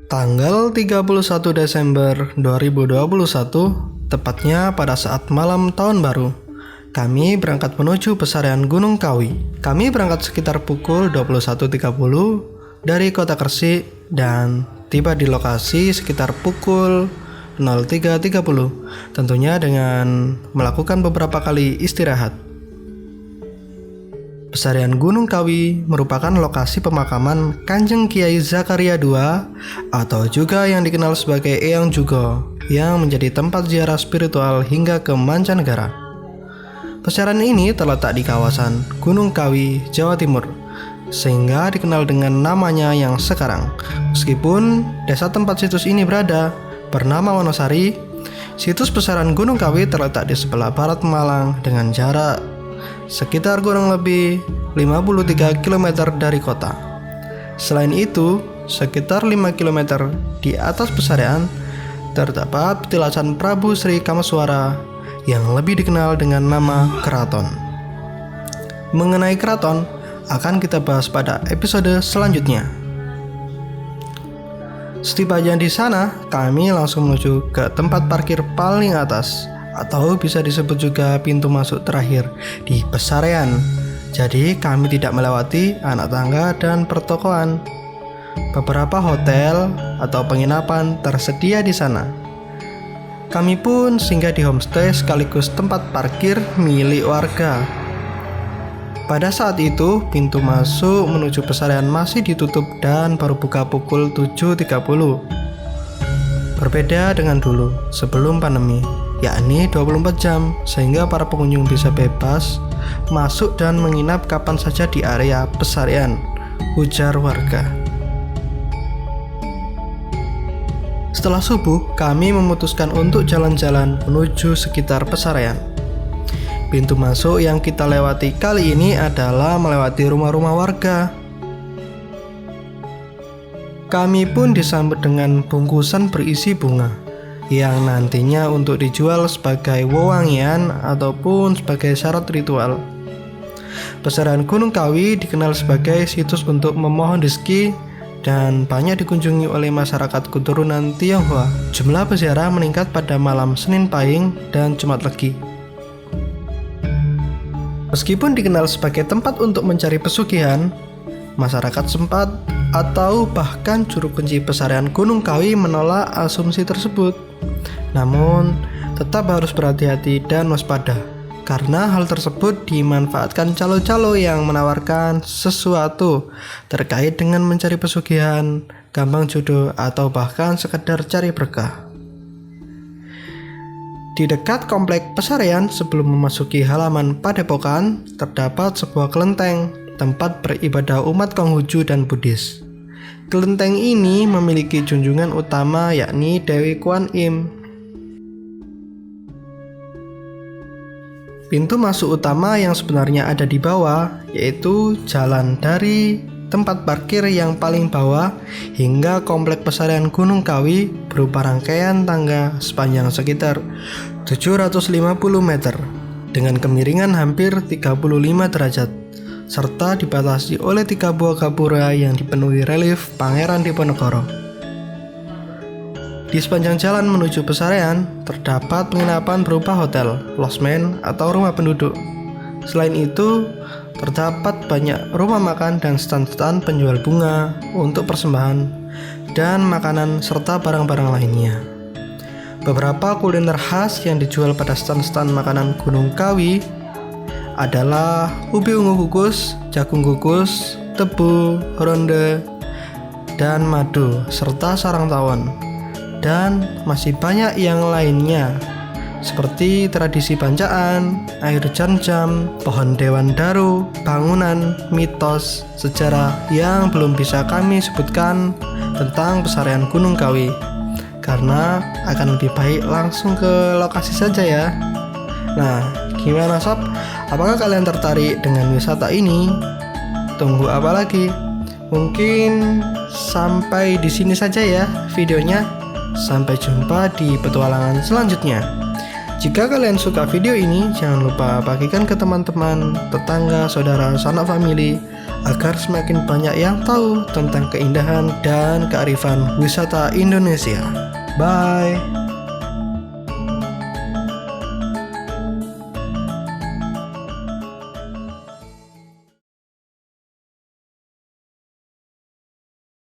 Tanggal 31 Desember 2021, tepatnya pada saat malam tahun baru, kami berangkat menuju pesarian Gunung Kawi. Kami berangkat sekitar pukul 21.30 dari kota Gresik dan tiba di lokasi sekitar pukul 03.30, tentunya dengan melakukan beberapa kali istirahat. Pesarian Gunung Kawi merupakan lokasi pemakaman Kanjeng Kiai Zakaria II atau juga yang dikenal sebagai Eyang Jugo, yang menjadi tempat ziarah spiritual hingga ke mancanegara. Pesarian ini terletak di kawasan Gunung Kawi, Jawa Timur, sehingga dikenal dengan namanya yang sekarang. Meskipun desa tempat situs ini berada bernama Wonosari, situs pesarian Gunung Kawi terletak di sebelah barat Malang dengan jarak sekitar kurang lebih 53 km dari kota. Selain itu, sekitar 5 km di atas pesarian terdapat petilasan Prabu Sri Kameswara yang lebih dikenal dengan nama Keraton. Mengenai keraton akan kita bahas pada episode selanjutnya. Setibanya di sana, kami langsung menuju ke tempat parkir paling atas, atau bisa disebut juga pintu masuk terakhir di pesarian. Jadi kami tidak melewati anak tangga dan pertokoan. Beberapa hotel atau penginapan tersedia di sana. Kami pun singgah di homestay sekaligus tempat parkir milik warga. Pada saat itu, pintu masuk menuju pesarian masih ditutup dan baru buka pukul 7.30. Berbeda dengan dulu sebelum pandemi, yakni 24 jam, sehingga para pengunjung bisa bebas masuk dan menginap kapan saja di area pesarian, ujar warga. Setelah subuh, kami memutuskan untuk jalan-jalan menuju sekitar pesarian. Pintu masuk yang kita lewati kali ini adalah melewati rumah-rumah warga. Kami pun disambut dengan bungkusan berisi bunga yang nantinya untuk dijual sebagai wewangian ataupun sebagai syarat ritual. Pesarian Gunung Kawi dikenal sebagai situs untuk memohon rezeki dan banyak dikunjungi oleh masyarakat keturunan Tionghoa. Jumlah peziarah meningkat pada malam Senin Pahing dan Jumat Legi. Meskipun dikenal sebagai tempat untuk mencari pesugihan, masyarakat sempat atau bahkan juru kunci pesarian Gunung Kawi menolak asumsi tersebut. Namun, tetap harus berhati-hati dan waspada, karena hal tersebut dimanfaatkan calo-calo yang menawarkan sesuatu terkait dengan mencari pesugihan, gampang jodoh, atau bahkan sekedar cari berkah. Di dekat komplek pesarian sebelum memasuki halaman padepokan, terdapat sebuah kelenteng, tempat beribadah umat Konghucu dan Buddhis. Kelenteng ini memiliki junjungan utama yakni Dewi Kuan Im. Pintu masuk utama yang sebenarnya ada di bawah, yaitu jalan dari tempat parkir yang paling bawah hingga komplek pesarian Gunung Kawi berupa rangkaian tangga sepanjang sekitar 750 meter dengan kemiringan hampir 35 derajat, serta dibatasi oleh 3 buah gapura yang dipenuhi relief Pangeran Diponegoro. Di sepanjang jalan menuju pesarian terdapat penginapan berupa hotel, losmen, atau rumah penduduk. Selain itu, terdapat banyak rumah makan dan stand-stand penjual bunga untuk persembahan dan makanan serta barang-barang lainnya. Beberapa kuliner khas yang dijual pada stand-stand makanan Gunung Kawi adalah ubi ungu kukus, jagung kukus, tebu, ronde, dan madu, serta sarang tawon. Dan masih banyak yang lainnya, seperti tradisi bancaan, air jam-jam, pohon dewan daru, bangunan, mitos, sejarah yang belum bisa kami sebutkan tentang pesarian Gunung Kawi, karena akan lebih baik langsung ke lokasi saja ya. Nah, gimana sob? Apakah kalian tertarik dengan wisata ini? Tunggu apa lagi? Mungkin sampai di sini saja ya videonya. Sampai jumpa di petualangan selanjutnya. Jika kalian suka video ini, jangan lupa bagikan ke teman-teman, tetangga, saudara, sanak famili, agar semakin banyak yang tahu tentang keindahan dan kearifan wisata Indonesia. Bye.